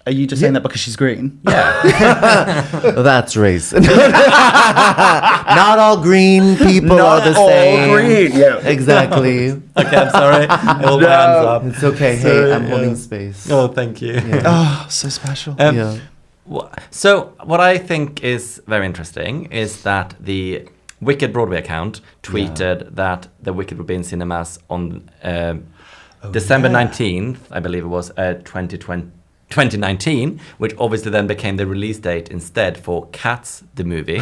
S2: Are you just saying that because she's green?
S1: Yeah.
S3: That's racist. Not all green people are the same.
S2: green. Yeah.
S3: Exactly.
S1: Okay, I'm sorry. Hold my hands up.
S3: It's okay. Hey, I'm holding space.
S1: Oh, thank you.
S3: Yeah.
S2: Oh, so special.
S3: Yeah.
S1: So what I think is very interesting is that the Wicked Broadway account tweeted that the Wicked would be in cinemas on December 19th, I believe it was, 2019, which obviously then became the release date instead for Cats, the movie,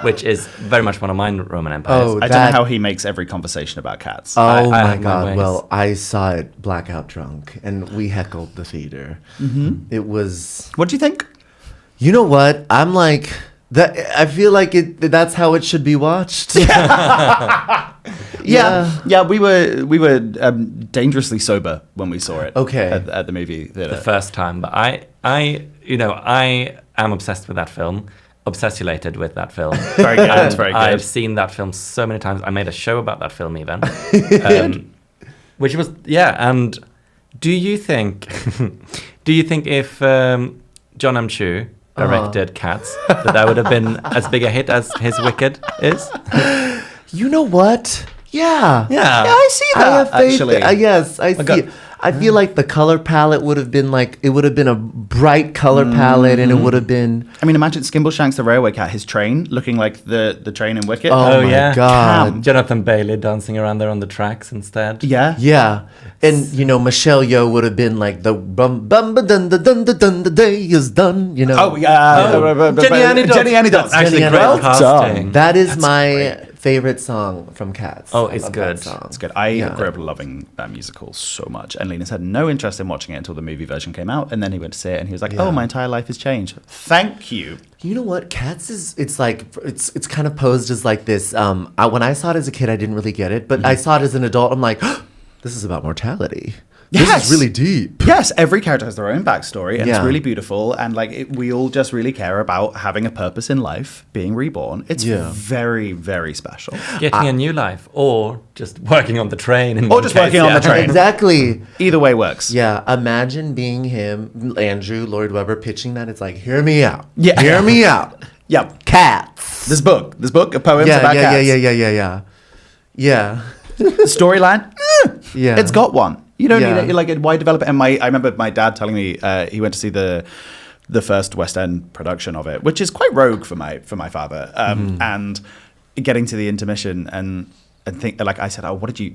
S1: which is very much one of my Roman empires.
S2: I don't know how he makes every conversation about cats.
S3: Oh
S1: I
S3: my
S1: have my
S3: God.
S1: ways.
S3: Well, I saw it blackout drunk and we heckled the theater. Mm-hmm. It was...
S2: What do you think?
S3: You know what? I'm like... I feel like that's how it should be watched.
S2: Yeah, we were dangerously sober when we saw it.
S3: Okay.
S2: At the movie theater.
S1: The first time, but I am obsessed with that film, obsessulated with that film.
S2: Very good. It's very good.
S1: I've seen that film so many times. I made a show about that film even, which was And do you think if John M. Chu directed Cats, that would have been as big a hit as his Wicked is?
S3: You know what? Yeah.
S1: Yeah.
S2: I see that.
S3: I have faith.
S2: Actually.
S3: Yes, I see it. I feel like the color palette would have been like, it would have been a bright color palette and it would have been...
S2: I mean, imagine Skimbleshanks the railway cat, his train, looking like the train in Wicked.
S3: Oh my God.
S2: Cam.
S1: Jonathan Bailey dancing around there on the tracks instead.
S2: Yeah.
S3: Yeah. And, Michelle Yeoh would have been like the bum bum ba dun da dun da dun the day is done,
S2: Oh, yeah.
S1: Jenny Annie Dots.
S2: Dots.
S1: Actually,
S3: Jenny
S1: great
S3: Annie Dots.
S1: casting.
S3: That is my favorite song from Cats.
S1: Oh,
S3: I
S1: it's
S3: love
S1: good.
S3: that song.
S2: It's good. I grew up loving that musical so much. And Linus had no interest in watching it until the movie version came out. And then he went to see it and he was like, oh, my entire life has changed. Thank you.
S3: You know what? Cats it's kind of posed as like this. When I saw it as a kid, I didn't really get it. But I saw it as an adult. I'm like, this is about mortality.
S2: Yes.
S3: This is really deep.
S2: Yes, every character has their own backstory, and it's
S3: Yeah.
S2: really beautiful. And we all just really care about having a purpose in life, being reborn. It's very, very special.
S1: Getting a new life, or just working on the train.
S2: Or just working on the train.
S3: Exactly.
S2: Either way works.
S3: Yeah. Imagine being him, Andrew Lloyd Webber, pitching that. It's like, hear me out.
S2: Yeah.
S3: Hear me out.
S2: Yeah.
S3: Cats.
S2: This book of poems about cats.
S3: Yeah.
S2: Storyline?
S3: Yeah.
S2: It's got one. You don't
S3: Yeah.
S2: need it. Why develop it? And I remember my dad telling me he went to see the first West End production of it, which is quite rogue for my father. And getting to the intermission and think, like I said, oh, what did you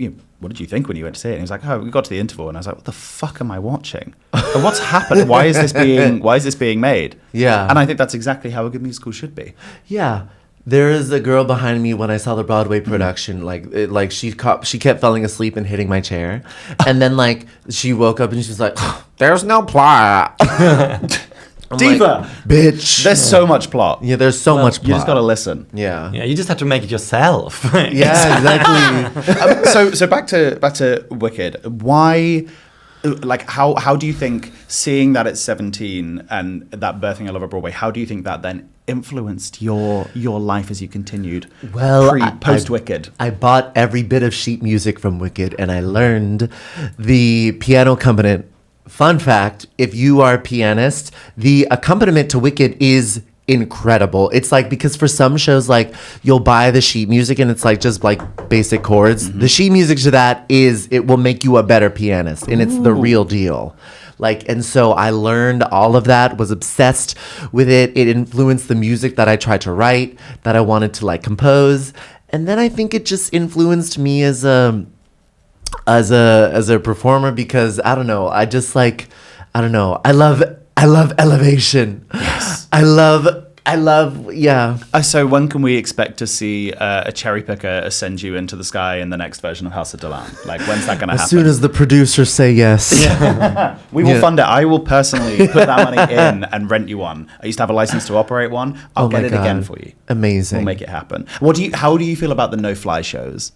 S2: think when you went to see it? And he was like, oh, we got to the interval, and I was like, what the fuck am I watching? And what's happened? Why is this being made?
S3: Yeah.
S2: And I think that's exactly how a good musical should be.
S3: Yeah. There is a girl behind me when I saw the Broadway production. She kept falling asleep and hitting my chair, and then she woke up and she was like, "There's no plot."
S2: Diva,
S3: bitch.
S2: There's so much plot.
S3: Yeah, there's so much plot.
S2: You just gotta listen.
S3: Yeah.
S1: Yeah, you just have to make it yourself.
S3: Yeah, exactly.
S2: So back to Wicked. Why? How do you think, seeing that it's 17 and that birthing a love of Broadway, how do you think that then influenced your life as you continued?
S3: Well,
S2: Post Wicked.
S3: I bought every bit of sheet music from Wicked, and I learned the piano accompaniment. Fun fact, if you are a pianist, the accompaniment to Wicked is incredible. It's like, because for some shows, like, you'll buy the sheet music and it's like just like basic chords. The sheet music to that it will make you a better pianist, and it's the real deal. Like, and so I learned all of that, was obsessed with it. It influenced the music that I tried to write, that I wanted to like compose. And then I think it just influenced me as a performer, because I don't know, I love elevation. Yes. I love, yeah.
S2: So when can we expect to see a cherry picker ascend you into the sky in the next version of House of Dylan? Like, when's that going to happen?
S3: As soon as the producers say yes.
S2: We will fund it. I will personally put that money in and rent you one. I used to have a license to operate one. I'll get it again for you.
S3: Amazing.
S2: We'll make it happen. How do you feel about the no-fly shows?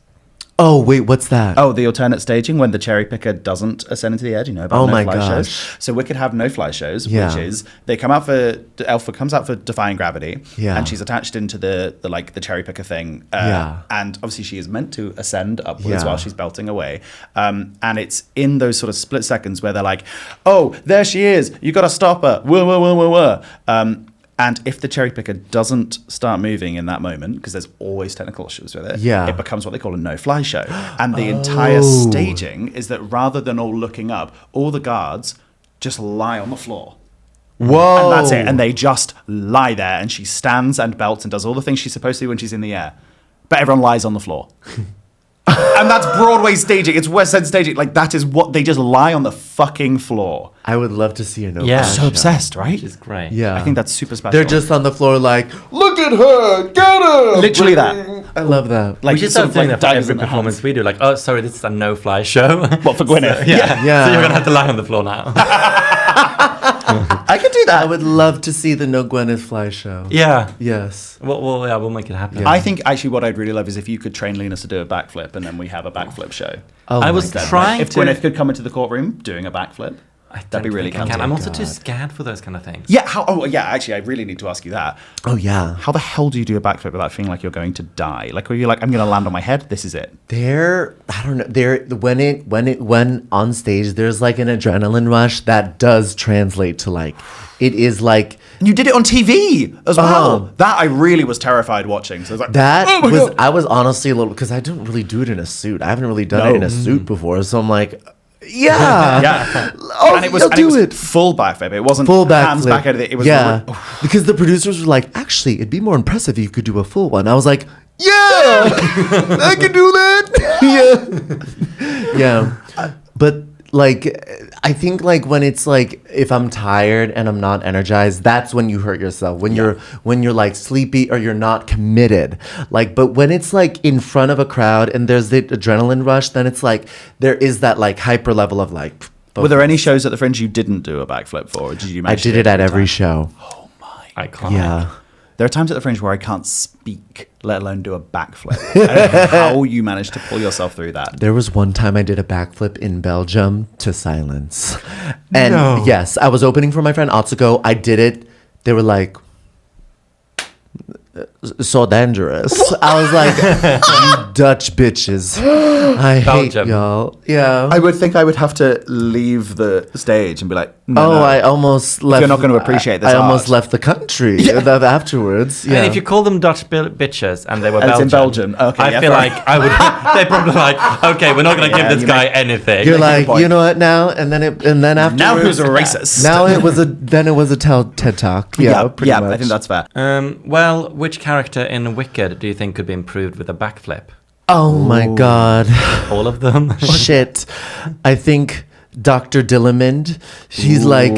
S3: Oh, wait, what's that?
S2: Oh, the alternate staging when the cherry picker doesn't ascend into the edge, about no-fly shows. So Wicked have no-fly shows, which is they come out for Elfa comes out for Defying Gravity, and she's attached into the cherry picker thing, and obviously she is meant to ascend upwards while she's belting away, and it's in those sort of split seconds where they're like, oh, there she is, you got to stop her, whoa. And if the cherry picker doesn't start moving in that moment, because there's always technical issues with it, it becomes what they call a no-fly show. And the entire staging is that rather than all looking up, all the guards just lie on the floor.
S3: Whoa.
S2: And that's it. And they just lie there, and she stands and belts and does all the things she's supposed to do when she's in the air. But everyone lies on the floor. And that's Broadway staging. It's West End staging. Like, that is what they just lie on the fucking floor.
S3: I would love to see a no-fly
S1: Yeah.
S3: show.
S2: So obsessed, right?
S1: Which is great.
S3: Yeah.
S2: I think that's super special.
S3: They're just on the floor like, look at her, get her.
S2: Literally that.
S3: I love that.
S2: Like,
S1: We should
S2: sort
S1: start
S2: of
S1: doing
S2: like
S1: that for
S2: daggers
S1: every
S2: in the
S1: performance
S2: hands.
S1: we do. Like, oh, sorry, this is a no-fly show.
S2: What, for Gwyneth?
S1: Yeah.
S3: Yeah.
S1: So you're going to have to lie on the floor now.
S2: I could do that.
S3: I would love to see the No Gwyneth Fly show.
S1: Yeah.
S3: Yes.
S1: We'll make it happen.
S3: Yeah.
S2: I think actually what I'd really love is if you could train Linus to do a backflip, and then we have a backflip show.
S3: Oh
S1: I
S3: my
S1: was
S3: God.
S1: trying
S2: If
S1: to...
S2: Gwyneth could come into the courtroom doing a backflip, that'd be really
S1: I
S2: cool.
S1: I'm also too
S3: God.
S1: scared for those kind of things.
S2: Yeah. Actually, I really need to ask you that.
S3: Oh yeah.
S2: How the hell do you do a backflip without feeling like you're going to die? Like, where you're like, I'm going to land on my head. This is it.
S3: I don't know. When on stage, there's like an adrenaline rush that does translate to like, it is like.
S2: And you did it on TV as well.
S3: Uh-huh.
S2: That I really was terrified watching. So I was like,
S3: That
S2: oh my
S3: was,
S2: God.
S3: I was honestly a little, because I don't really do it in a suit. I haven't really done it in a suit before. So I'm like, yeah.
S2: Yeah.
S3: Oh,
S2: and it was,
S3: I'll
S2: and it
S3: do
S2: was
S3: it.
S2: full backflip. It wasn't
S3: Full backflip.
S2: hands back out of it. It was
S3: because the producers were like, actually, it'd be more impressive if you could do a full one. I was like, yeah, I can do that. yeah. But like, I think like when it's like, if I'm tired and I'm not energized, that's when you hurt yourself. When you're like sleepy or you're not committed. Like, but when it's like in front of a crowd and there's the adrenaline rush, then it's like there is that like hyper level of like.
S2: Were there any shows at the Fringe you didn't do a backflip for? Or did you
S3: I
S2: manage
S3: did
S2: to
S3: it
S2: do
S3: at every
S2: time?
S3: show.
S2: Oh my.
S1: Iconic.
S3: Yeah.
S2: There are times at the Fringe where I can't speak, let alone do a backflip. I don't know how you managed to pull yourself through that.
S3: There was one time I did a backflip in Belgium to silence. And
S1: No.
S3: yes, I was opening for my friend Atsuko. I did it. They were like, so dangerous. I was like, you Dutch bitches. I hate
S1: Belgium.
S3: y'all. Yeah.
S2: I would think I would have to leave the stage and be like, no, no.
S3: I almost left.
S2: you're not going to appreciate this
S3: I almost
S2: art.
S3: left the country afterwards. Yeah.
S1: And if you call them Dutch bitches and they were
S2: And it's
S1: Belgian,
S2: in Belgium. Okay,
S1: I
S2: yeah,
S1: feel
S2: fair.
S1: like I would. They're probably like, okay, we're not going to
S2: Yeah,
S1: give this
S2: you
S1: guy anything.
S3: You're
S2: Make a
S3: like,
S2: point.
S3: you know what now? And then afterwards.
S2: Now who's a racist?
S3: Now it was a TED Talk. Yeah, pretty much.
S2: I think that's fair.
S1: Well, which character in Wicked do you think could be improved with a backflip?
S3: Oh my God.
S1: All of them.
S3: Shit. I think Dr. Dillamond, she's like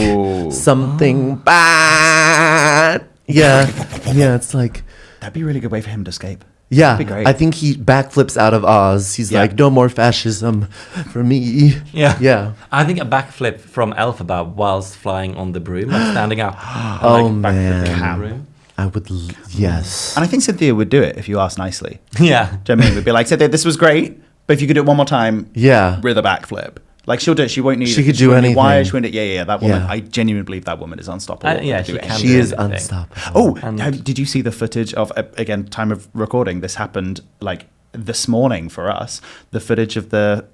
S3: something bad. Yeah. Yeah, it's like,
S2: That'd be a really good way for him to escape.
S3: yeah.
S2: That'd be great.
S3: I think he backflips out of Oz. He's
S2: Yeah.
S3: like, no more fascism for me.
S1: Yeah.
S3: Yeah.
S1: I think a backflip from Elphaba whilst flying on the broom, like standing up.
S3: Oh,
S1: backflipping
S3: man.
S1: on the broom.
S3: I would, yes.
S2: And I think Cynthia would do it if you asked nicely.
S1: Yeah.
S2: Do you know what I mean? We'd be like, Cynthia, this was great, but if you could do it one more time
S3: Yeah.
S2: with a backflip. Like she'll do it. She won't need.
S3: She could
S2: she
S3: do
S2: won't need
S3: anything.
S2: wires, she won't need, yeah. That woman.
S3: Yeah.
S2: I genuinely believe that woman is unstoppable.
S1: Yeah,
S2: Do
S1: she
S2: anything.
S1: can.
S3: She
S1: do
S3: is
S1: anything.
S3: unstoppable.
S2: Oh,
S1: And-
S2: did you see the footage of again time of recording? This happened like this morning for us. The footage of the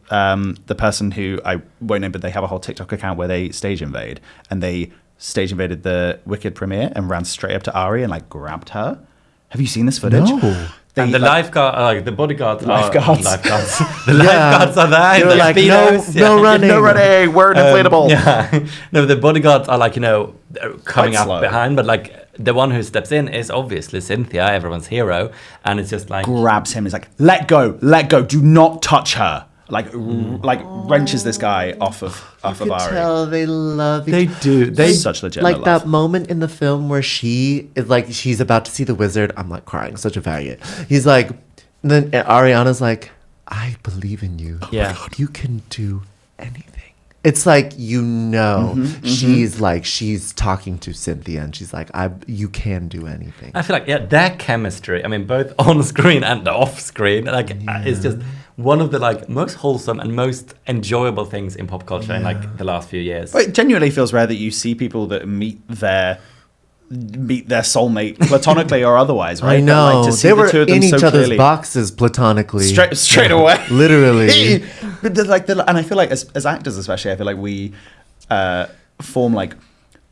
S2: person who I won't name, but they have a whole TikTok account where they stage invade, and they stage invaded the Wicked premiere and ran straight up to Ari and like grabbed her. Have you seen this footage?
S3: No.
S1: And the lifeguard, like the bodyguards,
S2: Lifeguards.
S1: The lifeguards are there. in
S3: They're
S1: the
S3: like,
S1: speedos.
S3: no running.
S2: No running. We're an inflatable.
S1: Yeah, no, the bodyguards are like coming
S2: Quite
S1: up
S2: slow.
S1: behind, but like the one who steps in is obviously Cynthia, everyone's hero, and it's just like
S2: Grabs him. Is like, let go. Do not touch her. Like wrenches this guy off of
S3: You
S2: Ari.
S3: tell they love
S1: they
S3: each
S1: do. They
S2: Such legit
S3: like
S2: love.
S3: that moment in the film where she is like she's about to see the wizard. I'm like crying, such a faggot. He's like, and then Ariana's like, I believe in you.
S1: Yeah.
S3: You can do anything. It's like she's talking to Cynthia and she's like, you can do anything.
S1: I feel like their chemistry. I mean, both on screen and off screen, like it's just one of the like most wholesome and most enjoyable things in pop culture in like the last few years.
S2: But it genuinely feels rare that you see people that meet their soulmate platonically or otherwise, right?
S3: I know.
S2: But, like, to see
S3: they
S2: the
S3: were
S2: two of them
S3: in
S2: so
S3: each other's
S2: clearly-
S3: boxes platonically.
S2: straight away.
S3: Literally.
S2: But and I feel like as actors especially, I feel like we form like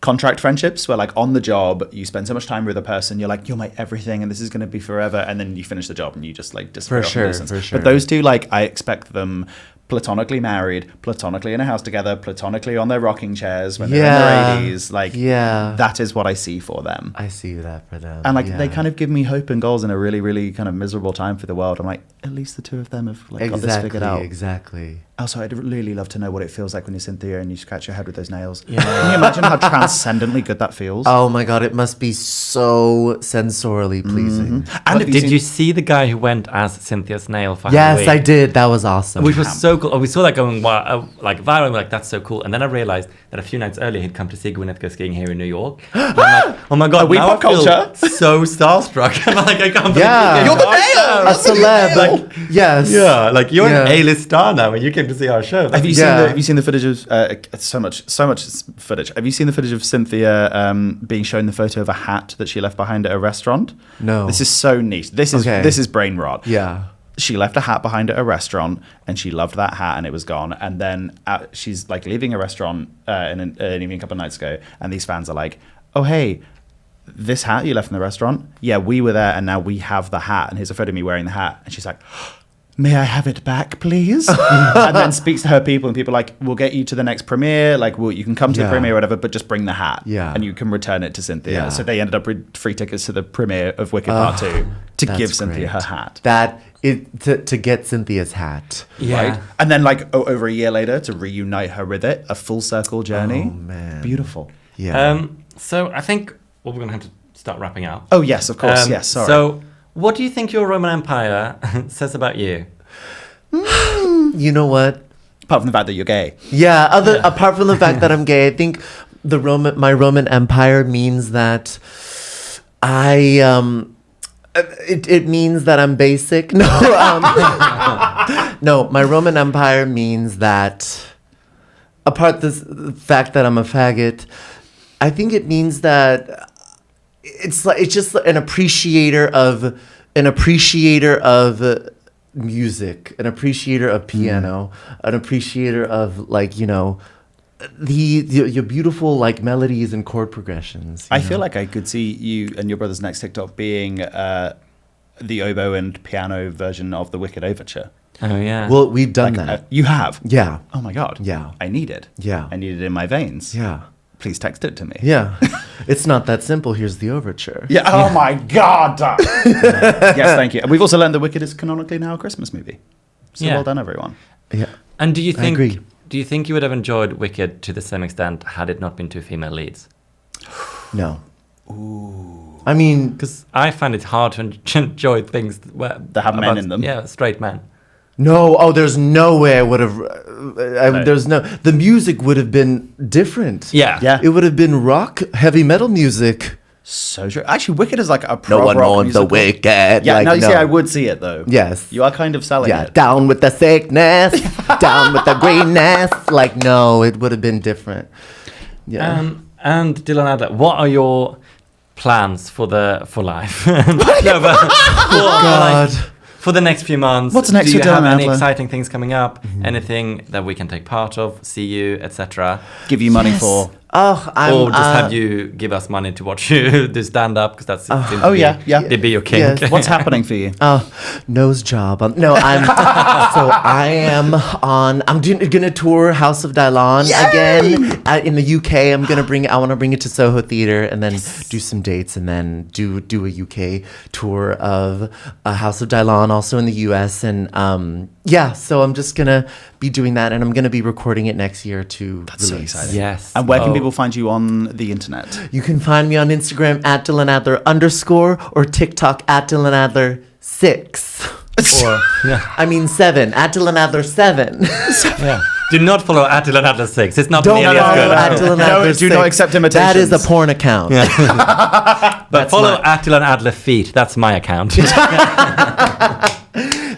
S2: contract friendships where like on the job you spend so much time with a person, you're like, you're my everything and this is going to be forever, and then you finish the job and you just like disappear
S3: For
S2: off
S3: sure,
S2: in the distance.
S3: for sure.
S2: But those two, like, I expect them platonically married, platonically in a house together, platonically on their rocking chairs when they're in their 80s. Like, that is what I see for them.
S3: I see that for them.
S2: And like they kind of give me hope and goals in a really, really kind of miserable time for the world. I'm like, at least the two of them have like got this figured out.
S3: Exactly.
S2: Also, I'd really love to know what it feels like when you're Cynthia and you scratch your head with those nails. Yeah. Can you imagine how transcendently good that feels?
S3: Oh my god, it must be so sensorially pleasing.
S2: And
S1: Did you see the guy who went as Cynthia's nail for
S3: Yes,
S1: Halloween?
S3: I did. That was awesome.
S1: Which was so cool. We saw that going like viral. And we're like, that's so cool. And then I realized that a few nights earlier he'd come to see Gwyneth go skiing here in New York. And I'm like, oh my god,
S2: Are we
S1: now
S2: pop
S1: I feel
S2: culture?
S1: so starstruck. I'm like, I can't believe
S3: Yeah.
S1: you came
S3: You're
S1: to
S2: the
S1: our
S2: nail!
S1: show.
S3: a celeb.
S2: Like,
S3: yes.
S1: Yeah, like you're
S3: Yeah.
S1: an A-list star now, and you came to see our show.
S2: Have you seen the footage of so much footage? Have you seen the footage of Cynthia being shown the photo of a hat that she left behind at a restaurant?
S3: No.
S2: This is so niche. This is brain rot.
S3: Yeah.
S2: She left a hat behind at a restaurant and she loved that hat and it was gone. And then she's like leaving a restaurant in an evening a couple of nights ago, and these fans are like, oh, hey, this hat you left in the restaurant? Yeah, we were there and now we have the hat. And here's a photo of me wearing the hat. And she's like, may I have it back, please? And then speaks to her people, and people are like, we'll get you to the next premiere. Like, you can come to the premiere or whatever, but just bring the hat.
S3: Yeah.
S2: And you can return it to Cynthia.
S3: Yeah.
S2: So they ended up with free tickets to the premiere of Wicked Part 2 to
S3: That's
S2: give Cynthia
S3: great.
S2: her hat.
S3: To get Cynthia's hat.
S1: Yeah.
S2: Right? And then, like, over a year later, to reunite her with it, a full circle journey.
S3: Oh, man.
S2: Beautiful.
S3: Yeah.
S1: So I think we're going to have to start wrapping up.
S2: Oh, yes, of course. Yes, sorry.
S1: So what do you think your Roman Empire says about you?
S3: You know what?
S2: Apart from the fact that you're gay.
S3: Yeah, apart from the fact that I'm gay, I think my Roman Empire means that it means that I'm basic. No, no, my Roman Empire means that the fact that I'm a faggot, I think it means that it's just an appreciator of music, an appreciator of piano, an appreciator of your beautiful like melodies and chord progressions.
S2: I feel like I could see you and your brother's next TikTok being the oboe and piano version of the Wicked Overture.
S1: Oh, yeah.
S3: Well, we've done that.
S2: You have?
S3: Yeah.
S2: Oh my God.
S3: Yeah.
S2: I need it.
S3: Yeah.
S2: I need it in my veins.
S3: Yeah.
S2: Please text it to me.
S3: Yeah. It's not that simple. Here's the overture.
S2: Yeah. Oh my God. Yes, thank you. And we've also learned that Wicked is canonically now a Christmas movie. So well done, everyone.
S3: Yeah.
S1: And do you think
S3: agree.
S1: do you think you would have enjoyed Wicked to the same extent had it not been two female leads?
S3: No. Ooh. I mean,
S1: Because I find it hard to enjoy things
S2: That have men in them.
S1: Yeah, straight men.
S3: no. Oh, there's no way I would have. There's no. The music would have been different.
S1: Yeah.
S2: Yeah.
S3: It would have been rock, heavy metal music.
S2: So true. Actually, Wicked is like a
S3: No
S2: prog
S3: one
S2: rock
S3: owns the
S2: musical.
S3: Wicked.
S2: Yeah,
S3: like,
S2: no, you see, I would see it though.
S3: Yes.
S2: You are kind of selling
S3: Yeah,
S2: it.
S3: down with the sickness, down with the greenness. Like, no, it would have been different. Yeah.
S1: And Dylan Adler, what are your plans for life? No, but
S3: God.
S1: for the next few months.
S2: What's next
S1: Do
S2: for
S1: you have
S2: Dylan
S1: any
S2: Adler?
S1: exciting things coming up? Anything that we can take part of, see you, etc.?
S2: Give you money for.
S3: Oh, I'm.
S1: Or just have you give us money to watch you do stand up because that's seems to
S2: Oh,
S1: be,
S2: yeah, yeah.
S1: It'd be your kink.
S3: Yes.
S2: What's happening for you?
S3: Nose job. No, I'm. So I am on. I'm gonna tour House of Dylan again in the UK. I want to bring it to Soho Theatre and then do some dates and then do a UK tour of House of Dylan also in the US and So I'm just gonna be doing that and I'm gonna be recording it next year to
S2: That's so
S3: release.
S2: exciting.
S1: Yes.
S2: And where can people find you on the internet?
S3: You can find me on Instagram at Dylan Adler _ or TikTok at Dylan Adler 6.
S1: Or,
S3: I mean 7 at Dylan Adler 7.
S1: yeah. Do not follow at Dylan Adler 6. It's not
S3: Don't
S1: nearly as
S3: follow
S1: good.
S3: at Dylan
S2: No,
S3: Adler
S2: do
S3: 6.
S2: not accept
S3: That
S2: imitations.
S3: is a porn account.
S1: But follow at Dylan Adler Feet. That's my account.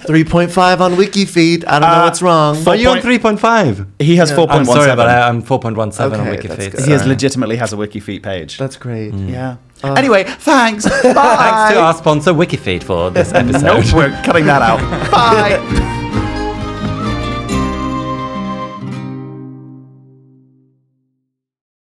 S3: 3.5 on WikiFeed. I don't know what's wrong.
S1: Are you on 3.5?
S2: He has 4.17.
S1: I'm sorry, but I'm 4.17 on
S3: Okay,
S1: Wikifeet.
S3: that's good.
S2: He has legitimately has a WikiFeet page.
S3: That's great.
S2: Yeah. Anyway, thanks. Bye.
S1: Thanks to our sponsor Wikifeet for this episode.
S2: Nope, we're cutting that out. Bye.